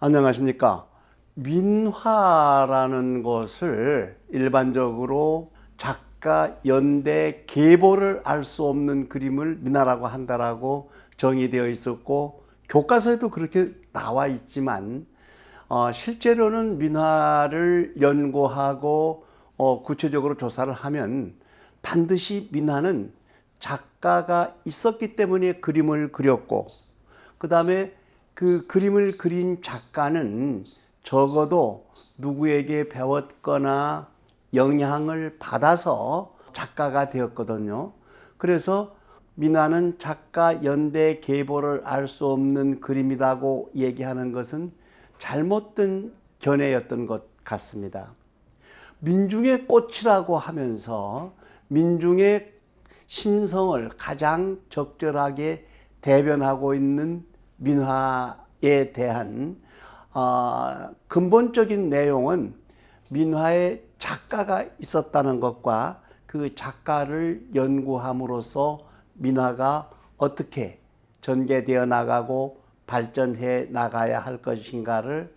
안녕하십니까. 민화라는 것을 일반적으로 작가 연대 계보를 알 수 없는 그림을 민화라고 한다라고 정의되어 있었고, 교과서에도 그렇게 나와 있지만 실제로는 민화를 연구하고 구체적으로 조사를 하면 반드시 민화는 작가가 있었기 때문에 그림을 그렸고, 그 다음에 그 그림을 그린 작가는 적어도 누구에게 배웠거나 영향을 받아서 작가가 되었거든요. 그래서 민화는 작가 연대 계보를 알 수 없는 그림이라고 얘기하는 것은 잘못된 견해였던 것 같습니다. 민중의 꽃이라고 하면서 민중의 심성을 가장 적절하게 대변하고 있는 민화에 대한 근본적인 내용은 민화에 작가가 있었다는 것과 그 작가를 연구함으로써 민화가 어떻게 전개되어 나가고 발전해 나가야 할 것인가를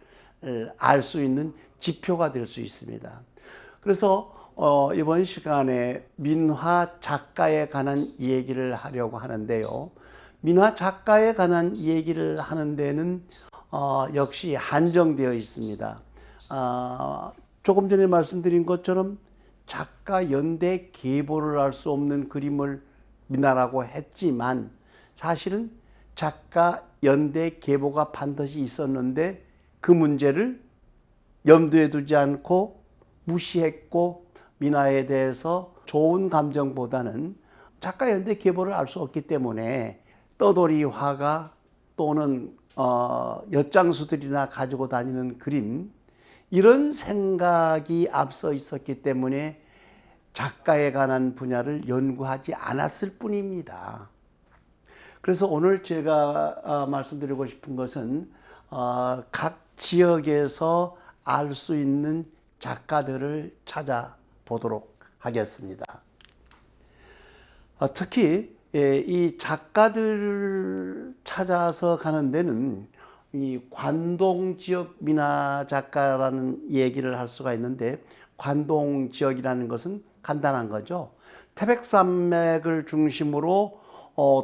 알 수 있는 지표가 될 수 있습니다. 그래서 이번 시간에 민화 작가에 관한 얘기를 하려고 하는데요. 민화 작가에 관한 얘기를 하는 데는 역시 한정되어 있습니다. 조금 전에 말씀드린 것처럼 작가 연대 계보를 알 수 없는 그림을 민화라고 했지만, 사실은 작가 연대 계보가 반드시 있었는데 그 문제를 염두에 두지 않고 무시했고, 민화에 대해서 좋은 감정보다는 작가 연대 계보를 알 수 없기 때문에 떠돌이 화가 또는 엿장수들이나 가지고 다니는 그림, 이런 생각이 앞서 있었기 때문에 작가에 관한 분야를 연구하지 않았을 뿐입니다. 그래서 오늘 제가 말씀드리고 싶은 것은 각 지역에서 알 수 있는 작가들을 찾아보도록 하겠습니다. 특히 이 작가들을 찾아서 가는 데는 이 관동 지역 민화 작가라는 얘기를 할 수가 있는데, 관동 지역이라는 것은 간단한 거죠. 태백산맥을 중심으로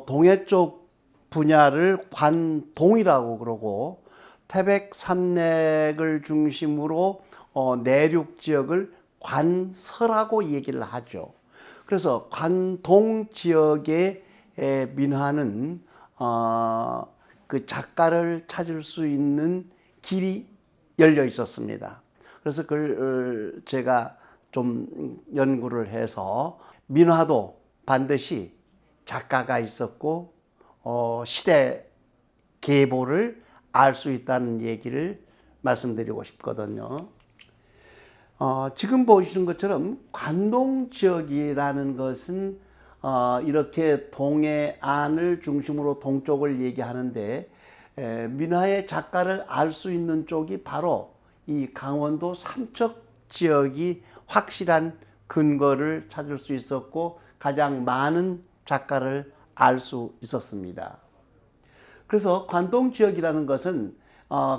동해 쪽 분야를 관동이라고 그러고, 태백산맥을 중심으로 내륙 지역을 관서라고 얘기를 하죠. 그래서 관동 지역의 민화는 그 작가를 찾을 수 있는 길이 열려 있었습니다. 그래서 그걸 제가 좀 연구를 해서 민화도 반드시 작가가 있었고 시대 계보를 알 수 있다는 얘기를 말씀드리고 싶거든요. 지금 보시는 것처럼 관동 지역이라는 것은 이렇게 동해안을 중심으로 동쪽을 얘기하는데, 민화의 작가를 알 수 있는 쪽이 바로 이 강원도 삼척 지역이 확실한 근거를 찾을 수 있었고, 가장 많은 작가를 알 수 있었습니다. 그래서 관동 지역이라는 것은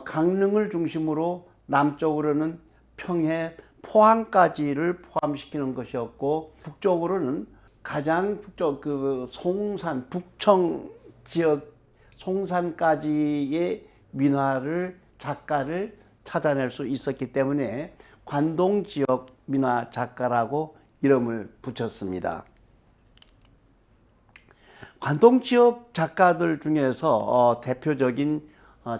강릉을 중심으로 남쪽으로는 평해, 포항까지를 포함시키는 것이었고, 북쪽으로는 가장 북쪽 그 송산, 북청 지역 송산까지의 민화를 작가를 찾아낼 수 있었기 때문에 관동 지역 민화 작가라고 이름을 붙였습니다. 관동 지역 작가들 중에서 대표적인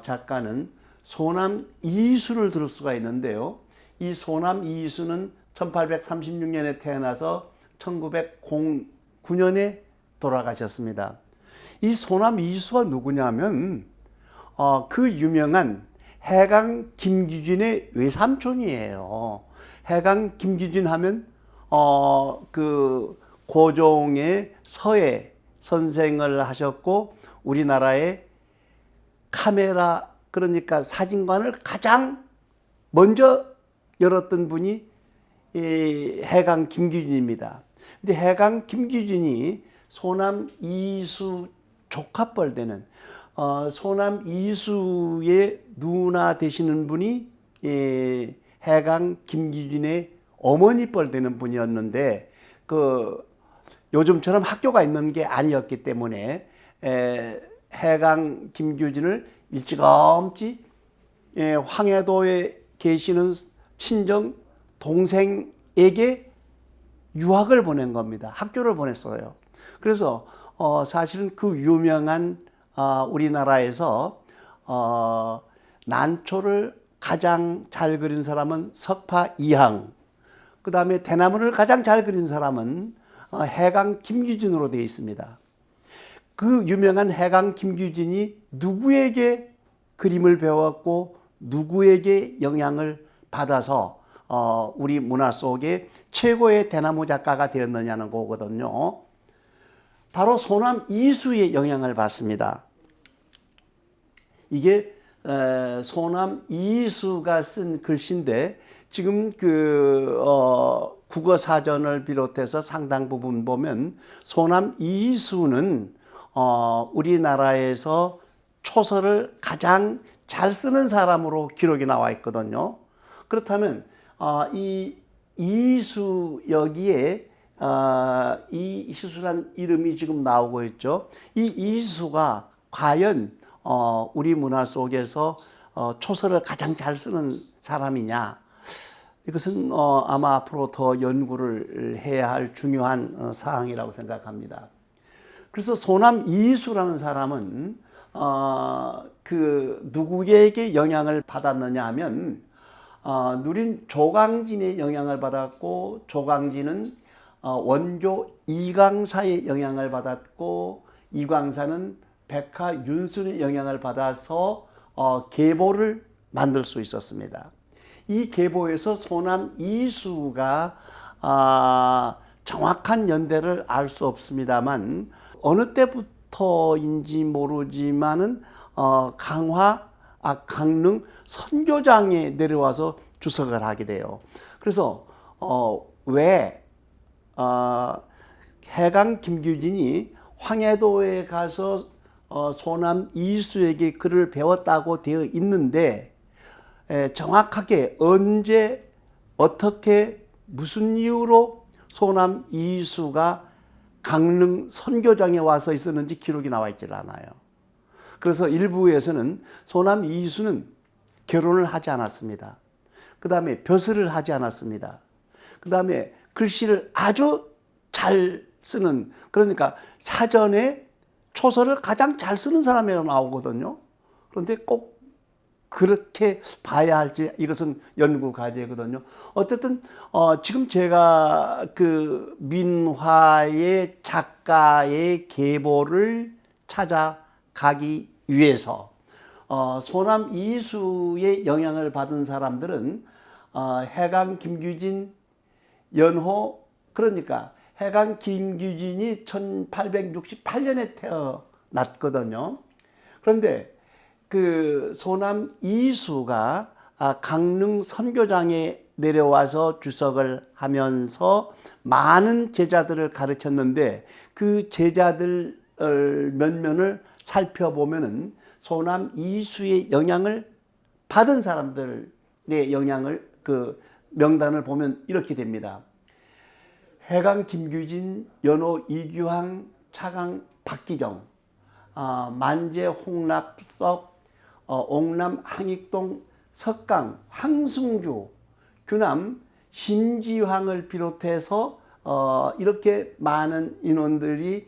작가는 소남 이수를 들을 수가 있는데요. 이 소남 이수는 1836년에 태어나서 1909년에 돌아가셨습니다. 이 소남 이수가 누구냐면 그 유명한 해강 김기준의 외삼촌이에요. 해강 김기준 하면 그 고종의 서예 선생을 하셨고, 우리나라의 카메라, 그러니까 사진관을 가장 먼저 열었던 분이 이 해강 김기준입니다. 근데 해강 김기준이 소남 이수 조카뻘 되는 소남 이수의 누나 되시는 분이 해강 김기준의 어머니뻘 되는 분이었는데 요즘처럼 학교가 있는 게 아니었기 때문에 해강 김규진을 일찌감치 황해도에 계시는 친정 동생에게 유학을 보낸 겁니다. 학교를 보냈어요. 그래서 사실은 그 유명한 우리나라에서 난초를 가장 잘 그린 사람은 석파 이항, 그 다음에 대나무를 가장 잘 그린 사람은 해강 김규진으로 되어 있습니다. 그 유명한 해강 김규진이 누구에게 그림을 배웠고 누구에게 영향을 받아서 우리 문화 속에 최고의 대나무 작가가 되었느냐는 거거든요. 바로 소남 이수의 영향을 받습니다. 이게 소남 이수가 쓴 글씨인데 지금 국어 사전을 비롯해서 상당 부분 보면 소남 이수는 우리나라에서 초서를 가장 잘 쓰는 사람으로 기록이 나와 있거든요. 그렇다면 이 이수 여기에 이 이수란 이름이 지금 나오고 있죠. 이 이수가 과연 우리 문화 속에서 초서를 가장 잘 쓰는 사람이냐? 이것은 아마 앞으로 더 연구를 해야 할 중요한 사항이라고 생각합니다. 그래서 소남 이수라는 사람은 누구에게 영향을 받았느냐 하면 누린 조광진의 영향을 받았고, 조광진은 원조 이광사의 영향을 받았고, 이광사는 백화윤순의 영향을 받아서 계보를 만들 수 있었습니다. 이 계보에서 소남 이수가 정확한 연대를 알 수 없습니다만 어느 때부터인지 모르지만은 강릉 선교장에 내려와서 주석을 하게 돼요. 그래서 왜 해강 김규진이 황해도에 가서 소남 이수에게 글을 배웠다고 되어 있는데 정확하게 언제 어떻게 무슨 이유로 소남 이수가 강릉 선교장에 와서 있었는지 기록이 나와 있질 않아요. 그래서 일부에서는 소남 이수는 결혼을 하지 않았습니다. 그 다음에 벼슬을 하지 않았습니다. 그 다음에 글씨를 아주 잘 쓰는, 그러니까 사전에 초서를 가장 잘 쓰는 사람이라고 나오거든요. 그런데 꼭 그렇게 봐야 할지 이것은 연구 과제거든요. 어쨌든 지금 제가 민화의 작가의 계보를 찾아가기 위해서 소남 이수의 영향을 받은 사람들은 해강 김규진, 연호, 그러니까 해강 김규진이 1868년에 태어났거든요. 그런데 소남 이수가 강릉 선교장에 내려와서 주석을 하면서 많은 제자들을 가르쳤는데 그 제자들 면면을 살펴보면은 소남 이수의 영향을 받은 사람들의 영향을 명단을 보면 이렇게 됩니다. 해강 김규진, 연호 이규황, 차강 박기정, 만재 홍납석, 옥남 항익동, 석강 황승주, 규남 심지황을 비롯해서 이렇게 많은 인원들이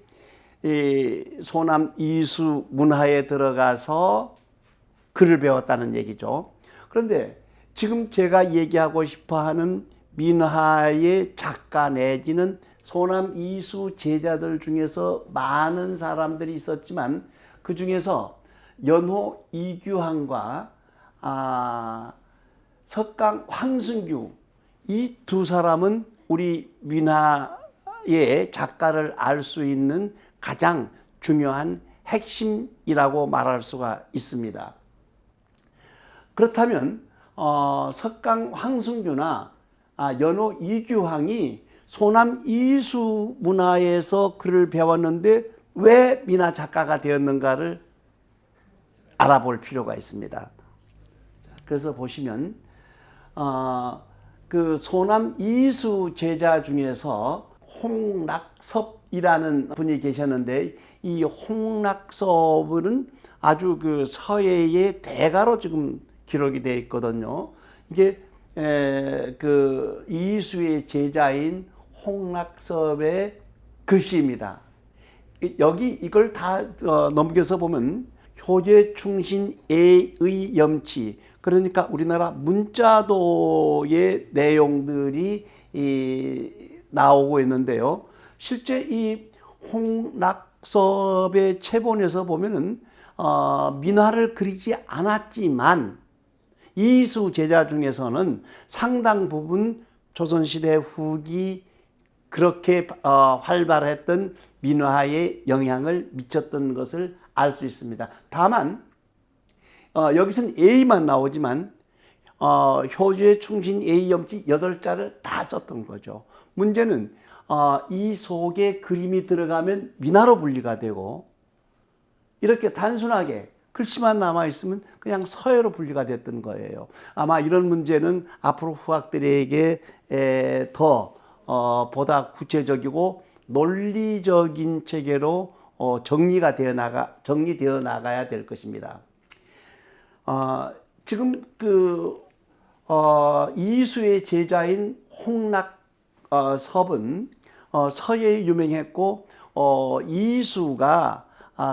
소남 이수 문화에 들어가서 글을 배웠다는 얘기죠. 그런데 지금 제가 얘기하고 싶어하는 민화의 작가 내지는 소남 이수 제자들 중에서 많은 사람들이 있었지만 그 중에서 연호 이규환과 석강 황승규, 이 두 사람은 우리 민화의 작가를 알 수 있는 가장 중요한 핵심이라고 말할 수가 있습니다. 그렇다면 석강 황승규나 연호 이규황이 소남 이수 문화에서 글을 배웠는데 왜 민화 작가가 되었는가를 알아볼 필요가 있습니다. 그래서 보시면 그 소남 이수 제자 중에서 홍락섭이라는 분이 계셨는데, 이 홍락섭은 아주 그 서예의 대가로 지금 기록이 되어 있거든요. 이게 그 이수의 제자인 홍락섭의 글씨입니다. 여기 이걸 다 넘겨서 보면 효제충신애의 염치, 그러니까 우리나라 문자도의 내용들이 나오고 있는데요. 실제 이 홍락섭의 체본에서 보면은 민화를 그리지 않았지만 이수 제자 중에서는 상당 부분 조선시대 후기 그렇게 활발했던 민화에 영향을 미쳤던 것을 알 수 있습니다. 다만 여기서는 A만 나오지만 효주의 충신 A 염치 8자를 다 썼던 거죠. 문제는 이 속에 그림이 들어가면 민화로 분리가 되고, 이렇게 단순하게 글씨만 남아있으면 그냥 서예로 분리가 됐던 거예요. 아마 이런 문제는 앞으로 후학들에게 더 보다 구체적이고 논리적인 체계로 정리되어 나가야 될 것입니다. 지금 그 이수의 제자인 홍락섭은 서예에 유명했고, 이수가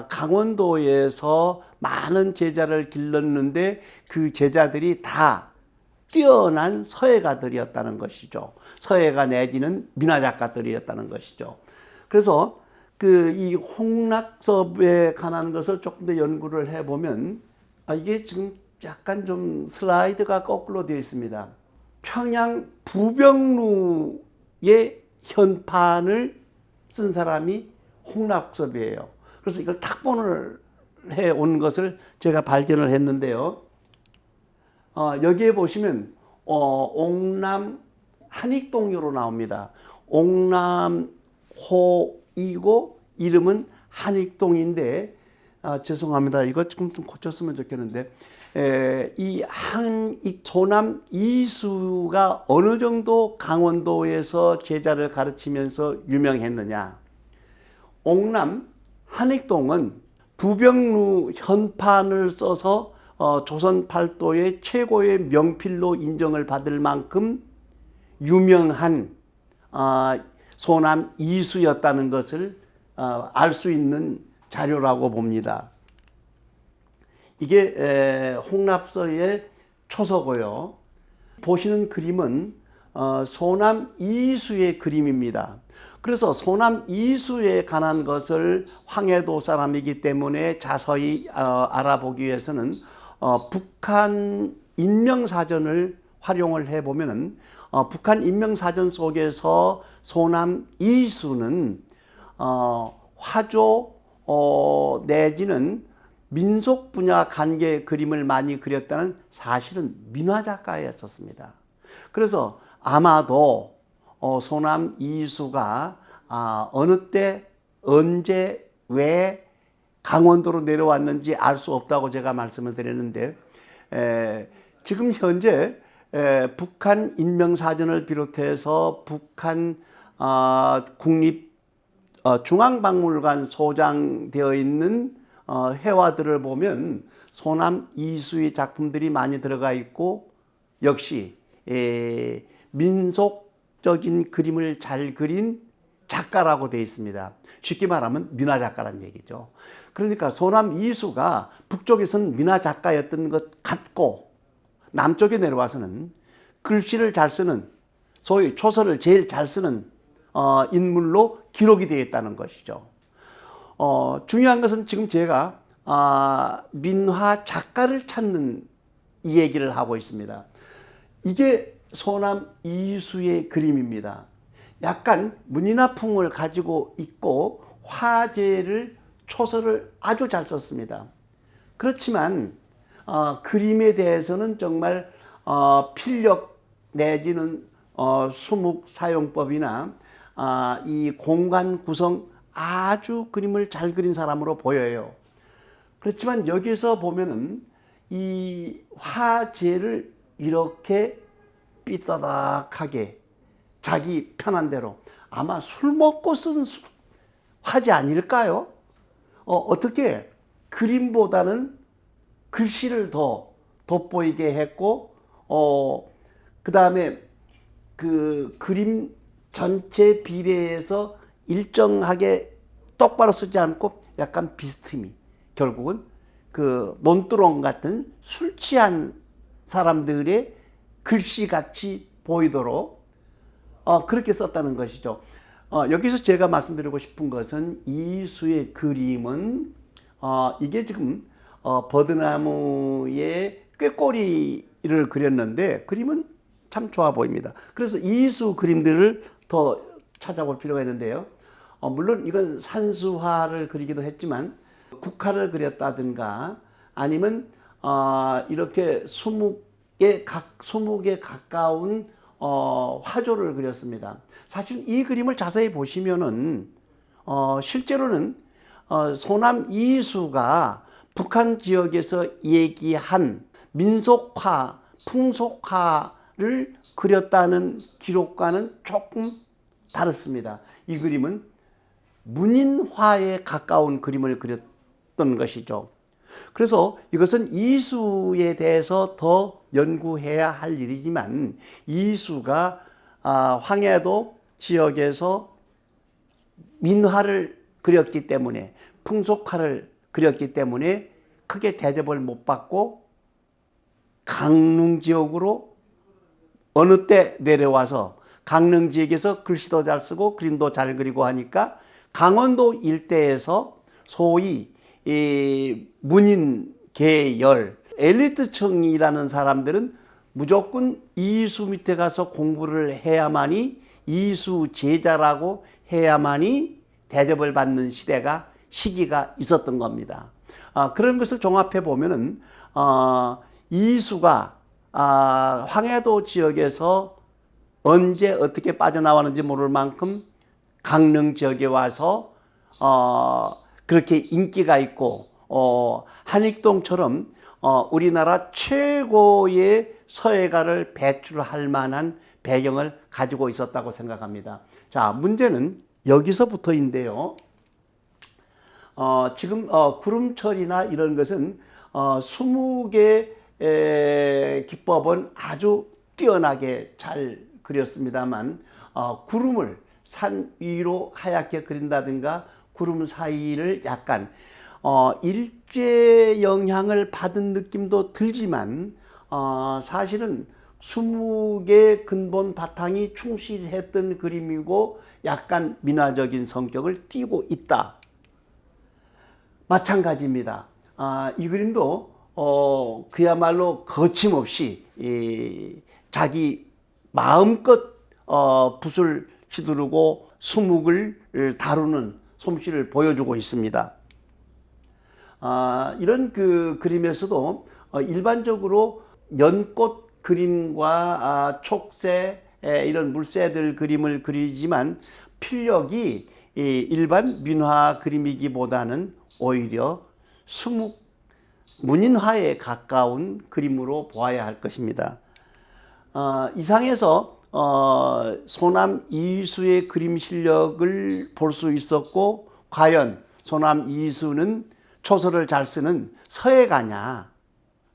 강원도에서 많은 제자를 길렀는데 그 제자들이 다 뛰어난 서예가들이었다는 것이죠. 서예가 내지는 민화 작가들이었다는 것이죠. 그래서 그 이 홍락섭에 관한 것을 조금 더 연구를 해보면 이게 지금 약간 좀 슬라이드가 거꾸로 되어 있습니다. 평양 부병루의 현판을 쓴 사람이 홍락섭이에요. 그래서 이걸 탁본을 해온 것을 제가 발견을 했는데요. 여기에 보시면 옥남 한익동으로 나옵니다. 옥남호이고 이름은 한익동인데, 죄송합니다. 이거 좀 고쳤으면 좋겠는데, 이 소남 이수가 어느 정도 강원도에서 제자를 가르치면서 유명했느냐. 옥남 한익동은 부병루 현판을 써서 조선 팔도의 최고의 명필로 인정을 받을 만큼 유명한 소남 이수였다는 것을 알 수 있는 자료라고 봅니다. 이게 홍락섭의 초서고요. 보시는 그림은 소남 이수의 그림입니다. 그래서 소남 이수에 관한 것을 황해도 사람이기 때문에 자세히 알아보기 위해서는 북한 인명사전을 활용을 해보면 북한 인명사전 속에서 소남 이수는 화조 내지는 민속 분야 관계 그림을 많이 그렸다는 사실은 민화 작가였었습니다. 그래서 아마도 소남 이수가 어느 때 언제 왜 강원도로 내려왔는지 알 수 없다고 제가 말씀을 드렸는데, 지금 현재 북한 인명사전을 비롯해서 북한 국립 중앙박물관 소장되어 있는 회화들을 보면 소남 이수의 작품들이 많이 들어가 있고, 역시 민속적인 그림을 잘 그린 작가라고 되어 있습니다. 쉽게 말하면 민화 작가란 얘기죠. 그러니까 소남 이수가 북쪽에서는 민화 작가였던 것 같고, 남쪽에 내려와서는 글씨를 잘 쓰는, 소위 초서를 제일 잘 쓰는 인물로 기록이 되어 있다는 것이죠. 중요한 것은 지금 제가 민화 작가를 찾는 이 얘기를 하고 있습니다. 이게 소남 이수의 그림입니다. 약간 문인화풍을 가지고 있고 화제를 초서를 아주 잘 썼습니다. 그렇지만 그림에 대해서는 정말 필력 내지는 수묵 사용법이나 이 공간 구성 아주 그림을 잘 그린 사람으로 보여요. 그렇지만 여기서 보면은 이 화재를 이렇게 삐떠닥하게 자기 편한 대로, 아마 술 먹고 쓴 화재 아닐까요? 어떻게 그림보다는 글씨를 더 돋보이게 했고, 그 다음에 그 그림 전체 비례에서 일정하게 똑바로 쓰지 않고 약간 비스듬히, 결국은 그 논두렁 같은 술 취한 사람들의 글씨같이 보이도록 그렇게 썼다는 것이죠. 여기서 제가 말씀드리고 싶은 것은 이수의 그림은 이게 지금 버드나무의 꾀꼬리를 그렸는데 그림은 참 좋아 보입니다. 그래서 이수 그림들을 더 찾아볼 필요가 있는데요. 물론 이건 산수화를 그리기도 했지만 국화를 그렸다든가 아니면 이렇게 수묵에 가까운 화조를 그렸습니다. 사실 이 그림을 자세히 보시면은 실제로는 소남 이수가 북한 지역에서 얘기한 민속화, 풍속화를 그렸다는 기록과는 조금 다릅니다. 이 그림은 문인화에 가까운 그림을 그렸던 것이죠. 그래서 이것은 이수에 대해서 더 연구해야 할 일이지만 이수가 황해도 지역에서 민화를 그렸기 때문에, 풍속화를 그렸기 때문에 크게 대접을 못 받고 강릉 지역으로 어느 때 내려와서 강릉 지역에서 글씨도 잘 쓰고 그림도 잘 그리고 하니까 강원도 일대에서 소위 이 문인 계열 엘리트층이라는 사람들은 무조건 이수 밑에 가서 공부를 해야만이 이수 제자라고 해야만이 대접을 받는 시기가 있었던 겁니다. 그런 것을 종합해 보면은 이수가 황해도 지역에서 언제 어떻게 빠져나왔는지 모를 만큼 강릉 지역에 와서 그렇게 인기가 있고 한익동처럼 우리나라 최고의 서예가를 배출할 만한 배경을 가지고 있었다고 생각합니다. 자, 문제는 여기서부터인데요. 지금 구름철이나 이런 것은 수묵의 기법은 아주 뛰어나게 잘 그렸습니다만 구름을 산 위로 하얗게 그린다든가 구름 사이를 약간 일제 영향을 받은 느낌도 들지만 사실은 수묵의 근본 바탕이 충실했던 그림이고 약간 민화적인 성격을 띠고 있다. 마찬가지입니다. 이 그림도 그야말로 거침없이 자기 마음껏 붓을 휘두르고 수묵을 다루는 솜씨를 보여주고 있습니다. 이런 그 그림에서도 일반적으로 연꽃 그림과 촉새 이런 물새들 그림을 그리지만 필력이 일반 민화 그림이기보다는 오히려 수묵 문인화에 가까운 그림으로 보아야 할 것입니다. 이상에서 소남 이수의 그림 실력을 볼 수 있었고, 과연 소남 이수는 초서를 잘 쓰는 서예가냐,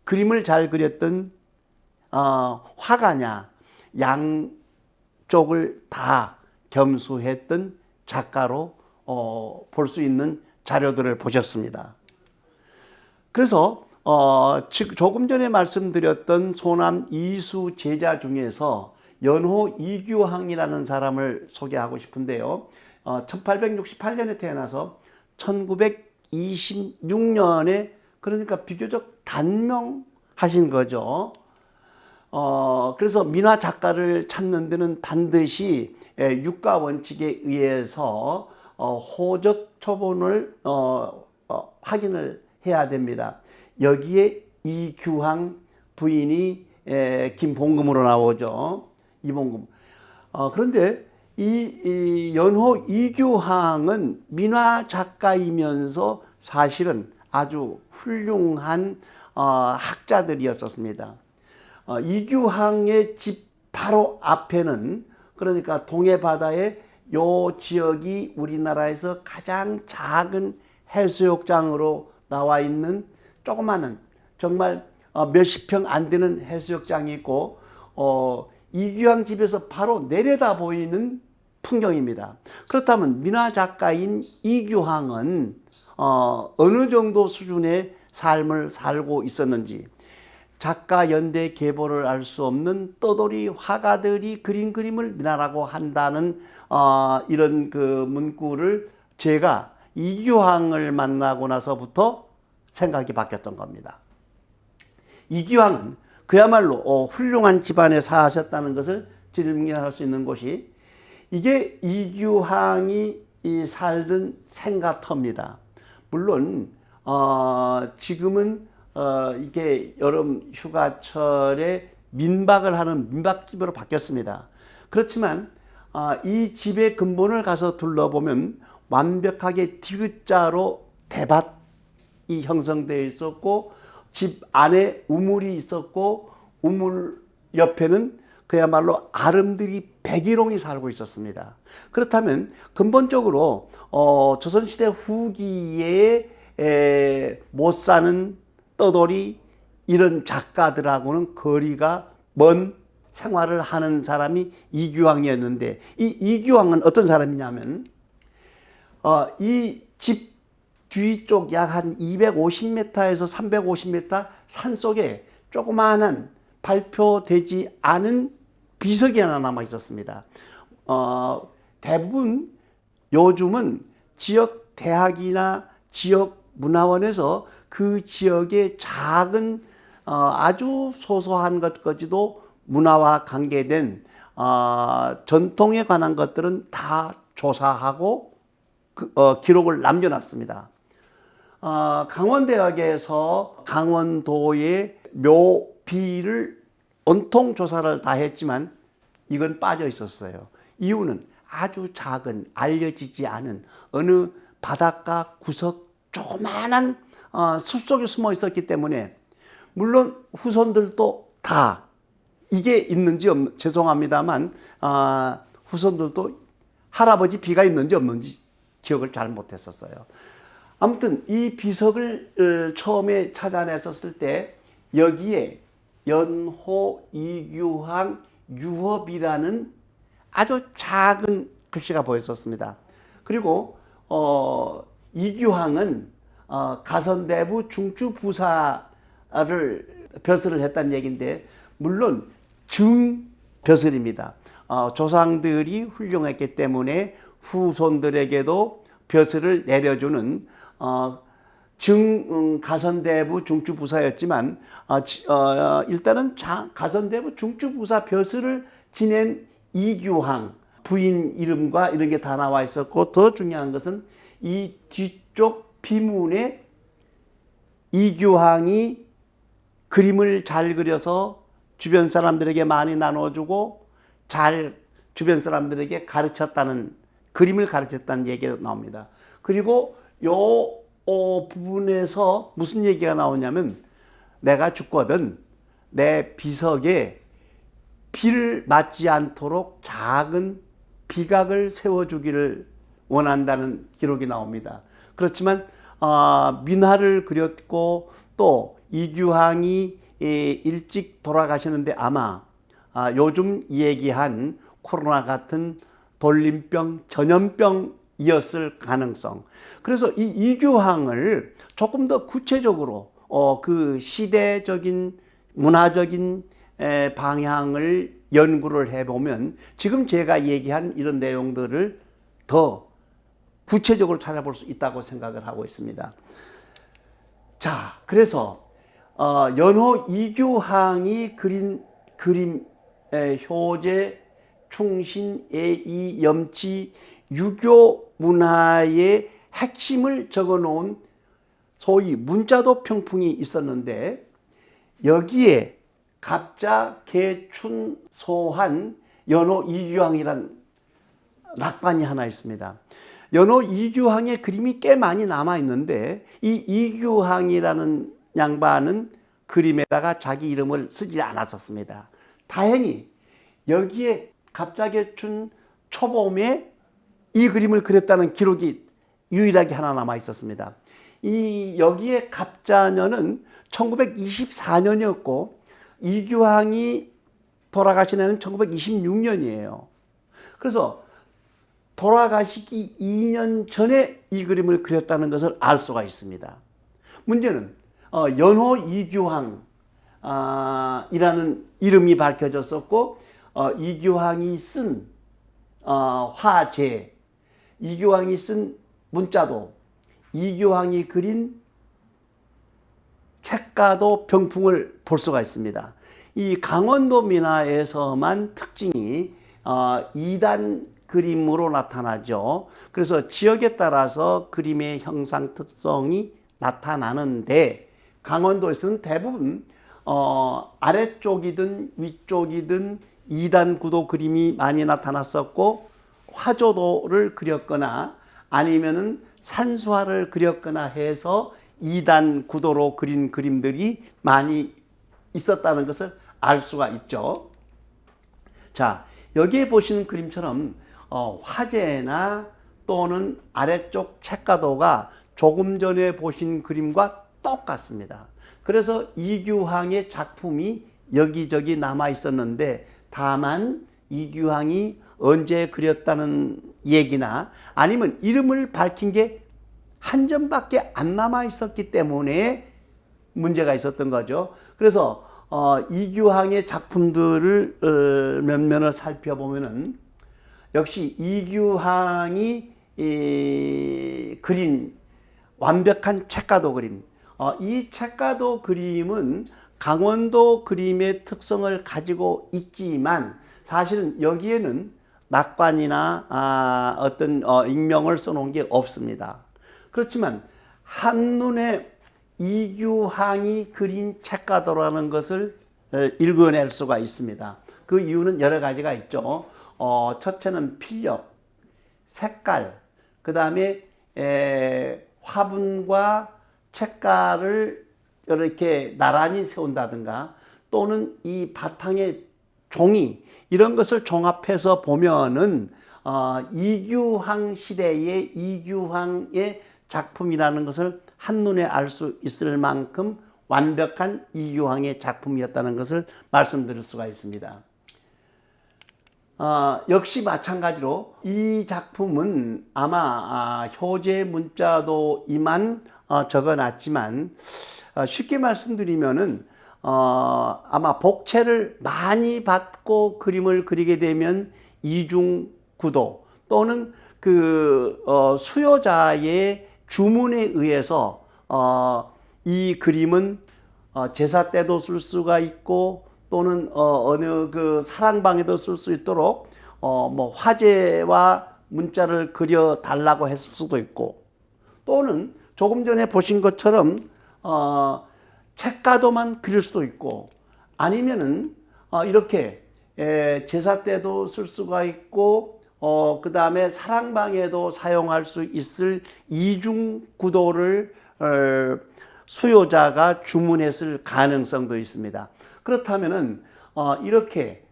그림을 잘 그렸던 화가냐, 양쪽을 다 겸수했던 작가로 볼 수 있는 자료들을 보셨습니다. 그래서 조금 전에 말씀드렸던 소남 이수 제자 중에서 연호 이규항이라는 사람을 소개하고 싶은데요. 1868년에 태어나서 1926년에 그러니까 비교적 단명하신 거죠. 그래서 민화 작가를 찾는 데는 반드시 육가 원칙에 의해서 호적 초본을 확인을 해야 됩니다. 여기에 이규항 부인이 김봉금으로 나오죠. 이봉금. 그런데 이 연호 이규항은 민화 작가이면서 사실은 아주 훌륭한 학자들이었었습니다. 이규항의 집 바로 앞에는, 그러니까 동해 바다의 요 지역이 우리나라에서 가장 작은 해수욕장으로 나와 있는 조그마한, 정말 몇십 평 안 되는 해수욕장이 있고, 이규항 집에서 바로 내려다 보이는 풍경입니다. 그렇다면 민화 작가인 이규항은 어느 정도 수준의 삶을 살고 있었는지, 작가 연대 계보를 알 수 없는 떠돌이 화가들이 그린 그림을 민화라고 한다는 이런 그 문구를 제가 이규항을 만나고 나서부터 생각이 바뀌었던 겁니다. 이규항은 그야말로 훌륭한 집안에 사셨다는 것을 증명할 수 있는 곳이, 이게 이규항이 살던 생가터입니다. 물론 지금은 이게 여름 휴가철에 민박을 하는 민박집으로 바뀌었습니다. 그렇지만 이 집의 근본을 가서 둘러보면 완벽하게 디귿자로 대밭이 형성되어 있었고, 집 안에 우물이 있었고, 우물 옆에는 그야말로 아름드리 백일홍이 살고 있었습니다. 그렇다면 근본적으로 조선시대 후기에 못 사는 떠돌이 이런 작가들하고는 거리가 먼 생활을 하는 사람이 이규항이었는데, 이 이규항은 어떤 사람이냐면 이 집 뒤쪽 약 한 250m에서 350m 산속에 조그마한 발표되지 않은 비석이 하나 남아 있었습니다. 대부분 요즘은 지역 대학이나 지역 문화원에서 그 지역의 작은 아주 소소한 것까지도 문화와 관계된 전통에 관한 것들은 다 조사하고 기록을 남겨놨습니다. 강원대학에서 강원도의 묘비를 온통 조사를 다 했지만 이건 빠져 있었어요. 이유는 아주 작은, 알려지지 않은 어느 바닷가 구석 조그마한 숲속에 숨어 있었기 때문에, 물론 후손들도 다 이게 있는지 죄송합니다만 후손들도 할아버지 비가 있는지 없는지 기억을 잘 못했었어요. 아무튼 이 비석을 처음에 찾아냈었을 때 여기에 연호 이규항 유업이라는 아주 작은 글씨가 보였었습니다. 그리고 이규항은 가선대부 중추부사를 벼슬을 했다는 얘기인데, 물론 증벼슬입니다. 조상들이 훌륭했기 때문에 후손들에게도 벼슬을 내려주는 가선대부 중추부사였지만 일단은 가선대부 중추부사 벼슬을 지낸 이규항 부인 이름과 이런 게 다 나와 있었고, 더 중요한 것은 이 뒤쪽 비문에 이규항이 그림을 잘 그려서 주변 사람들에게 많이 나눠주고 잘 주변 사람들에게 가르쳤다는, 그림을 가르쳤다는 얘기가 나옵니다. 그리고 요 부분에서 무슨 얘기가 나오냐면, 내가 죽거든 내 비석에 비를 맞지 않도록 작은 비각을 세워주기를 원한다는 기록이 나옵니다. 그렇지만 민화를 그렸고 또 이규항이 일찍 돌아가시는데 아마 요즘 얘기한 코로나 같은 돌림병, 전염병이었을 가능성. 그래서 이 이규항을 조금 더 구체적으로 그 시대적인 문화적인 방향을 연구를 해보면 지금 제가 얘기한 이런 내용들을 더 구체적으로 찾아볼 수 있다고 생각을 하고 있습니다. 자, 그래서 연호 이규항이 그린 그림, 효제, 충신, 예의, 염치, 유교 문화의 핵심을 적어놓은 소위 문자도 평풍이 있었는데, 여기에 갑자, 개춘, 소한, 연호 이규항이란 낙관이 하나 있습니다. 연호 이규항의 그림이 꽤 많이 남아 있는데 이 이규항이라는 양반은 그림에다가 자기 이름을 쓰지 않았었습니다. 다행히 여기에 갑자기춘 초봄에 이 그림을 그렸다는 기록이 유일하게 하나 남아 있었습니다. 여기에 갑자년은 1924년이었고 이규항이 돌아가신 해는 1926년이에요. 그래서 돌아가시기 2년 전에 이 그림을 그렸다는 것을 알 수가 있습니다. 문제는 연호 이규항 이라는 이름이 밝혀졌었고 이규항이 쓴 화제, 이규항이 쓴 문자도, 이규항이 그린 책가도 병풍을 볼 수가 있습니다. 이 강원도 민화에서만 특징이 2단 그림으로 나타나죠. 그래서 지역에 따라서 그림의 형상 특성이 나타나는데 강원도에서는 대부분 아래쪽이든 위쪽이든 2단 구도 그림이 많이 나타났었고 화조도를 그렸거나 아니면은 산수화를 그렸거나 해서 2단 구도로 그린 그림들이 많이 있었다는 것을 알 수가 있죠. 자, 여기에 보시는 그림처럼 화제나 또는 아래쪽 책가도가 조금 전에 보신 그림과 똑같습니다. 그래서 이규항의 작품이 여기저기 남아 있었는데 다만 이규항이 언제 그렸다는 얘기나 아니면 이름을 밝힌 게 한 점밖에 안 남아 있었기 때문에 문제가 있었던 거죠. 그래서 이규항의 작품들을 몇 면을 살펴보면은 역시 이규항이 그린 완벽한 책가도 그림, 이 책가도 그림은 강원도 그림의 특성을 가지고 있지만 사실은 여기에는 낙관이나 어떤 익명을 써놓은 게 없습니다. 그렇지만 한눈에 이규항이 그린 책가도라는 것을 읽어낼 수가 있습니다. 그 이유는 여러 가지가 있죠. 첫째는 필력, 색깔, 그 다음에 화분과 책가를 이렇게 나란히 세운다든가 또는 이 바탕의 종이 이런 것을 종합해서 보면은 이규항 시대의 이규항의 작품이라는 것을 한눈에 알 수 있을 만큼 완벽한 이규항의 작품이었다는 것을 말씀드릴 수가 있습니다. 역시 마찬가지로 이 작품은 아마 효제 문자도이만 적어놨지만 쉽게 말씀드리면은 아마 복채를 많이 받고 그림을 그리게 되면 이중구도 또는 그 수요자의 주문에 의해서 이 그림은 제사 때도 쓸 수가 있고 또는 어느 그 사랑방에도 쓸 수 있도록 뭐 화제와 문자를 그려 달라고 했을 수도 있고 또는 조금 전에 보신 것처럼 책가도만 그릴 수도 있고 아니면은 이렇게 제사 때도 쓸 수가 있고 그 다음에 사랑방에도 사용할 수 있을 이중 구도를 수요자가 주문했을 가능성도 있습니다. 그렇다면은 이렇게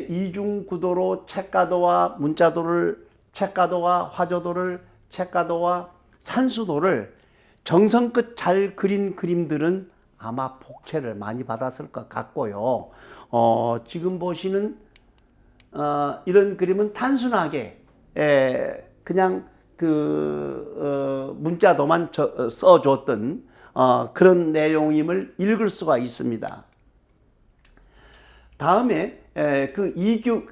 이중 구도로 책가도와 문자도를 책가도와 화조도를 책가도와 산수도를 정성껏 잘 그린 그림들은 아마 복채를 많이 받았을 것 같고요. 지금 보시는 이런 그림은 단순하게 그냥 그 문자도만 써줬던 그런 내용임을 읽을 수가 있습니다. 다음에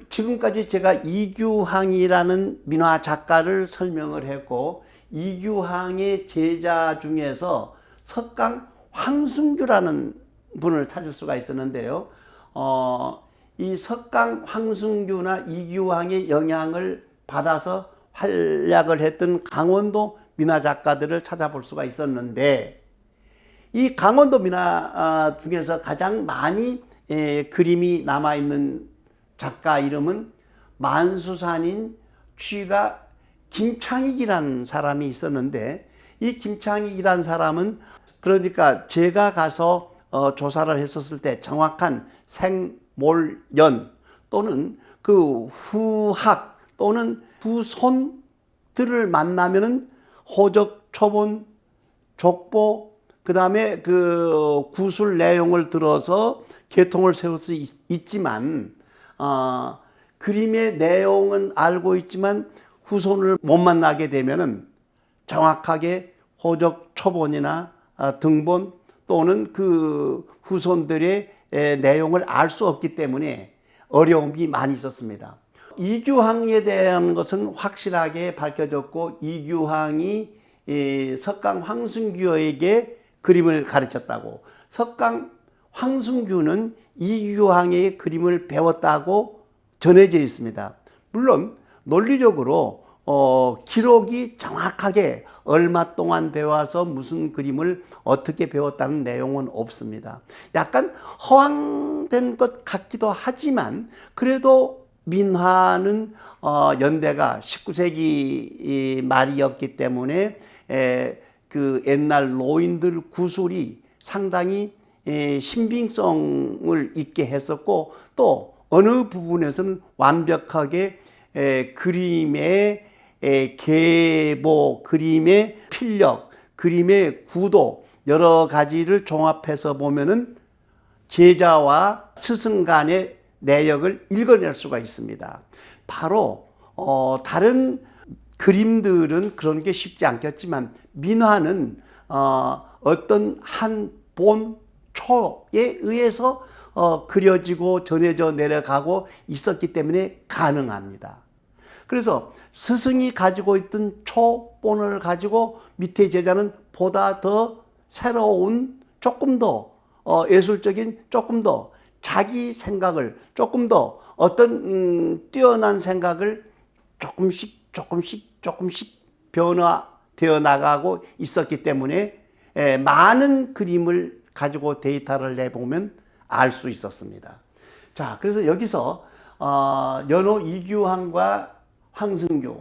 지금까지 제가 이규항이라는 민화 작가를 설명을 했고 이규항의 제자 중에서 석강 황순규라는 분을 찾을 수가 있었는데요. 이 석강 황순규나 이규항의 영향을 받아서 활약을 했던 강원도 민화 작가들을 찾아볼 수가 있었는데 이 강원도 민화 중에서 가장 많이 그림이 남아있는 작가 이름은 만수산인 취가 김창익이라는 사람이 있었는데, 이 김창익이라는 사람은 그러니까 제가 가서 조사를 했었을 때 정확한 생몰년 또는 그 후학 또는 후손들을 만나면은 호적, 초본, 족보, 그 다음에 그 구술 내용을 들어서 계통을 세울 수 있지만, 그림의 내용은 알고 있지만 후손을 못 만나게 되면은 정확하게 호적, 초본이나 등본 또는 그 후손들의 내용을 알 수 없기 때문에 어려움이 많이 있었습니다. 이규항에 대한 것은 확실하게 밝혀졌고, 이규항이 석강 황순규에게 그림을 가르쳤다고, 석강 황순규는 이규항의 그림을 배웠다고 전해져 있습니다. 물론 논리적으로 기록이 정확하게 얼마 동안 배워서 무슨 그림을 어떻게 배웠다는 내용은 없습니다. 약간 허황된 것 같기도 하지만, 그래도 민화는 연대가 19세기 말이었기 때문에 그 옛날 노인들 구술이 상당히 신빙성을 있게 했었고, 또 어느 부분에서는 완벽하게 그림의 계보, 그림의 필력, 그림의 구도 여러 가지를 종합해서 보면은 제자와 스승 간의 내역을 읽어낼 수가 있습니다. 바로 다른 그림들은 그런 게 쉽지 않겠지만, 민화는 어떤 한 본, 초에 의해서 그려지고 전해져 내려가고 있었기 때문에 가능합니다. 그래서 스승이 가지고 있던 초본을 가지고 밑에 제자는 보다 더 새로운, 조금 더 예술적인, 조금 더 자기 생각을, 조금 더 어떤 뛰어난 생각을 조금씩 변화되어 나가고 있었기 때문에 많은 그림을 가지고 데이터를 내보면 알 수 있었습니다. 자, 그래서 여기서 연호 이규항과 황순규,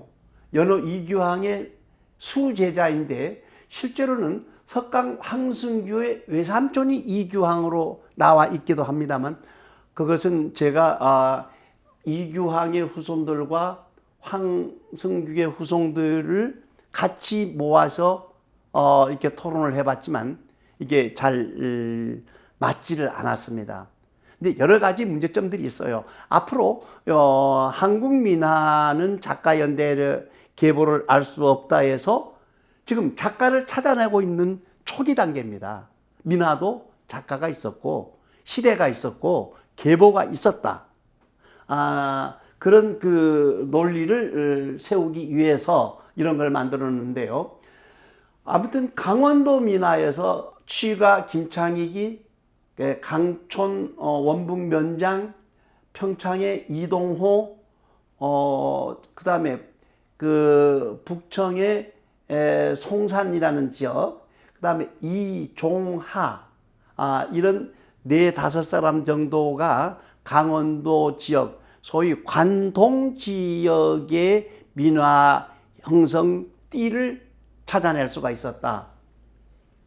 연호 이규항의 수제자인데, 실제로는 석강 황순규의 외삼촌이 이규항으로 나와 있기도 합니다만, 그것은 제가 이규항의 후손들과 황순규의 후손들을 같이 모아서 이렇게 토론을 해봤지만 이게 잘 맞지를 않았습니다. 근데 여러 가지 문제점들이 있어요. 앞으로 한국 민화는 작가 연대의 계보를 알 수 없다 해서 지금 작가를 찾아내고 있는 초기 단계입니다. 민화도 작가가 있었고 시대가 있었고 계보가 있었다. 그런 그 논리를 세우기 위해서 이런 걸 만들었는데요. 아무튼 강원도 민화에서 취가 김창익이, 강촌 원북 면장, 평창의 이동호, 그 다음에 그 북청의 송산이라는 지역, 그 다음에 이종하, 이런 4-5사람 정도가 강원도 지역, 소위 관동 지역의 민화 형성 띠를 찾아낼 수가 있었다.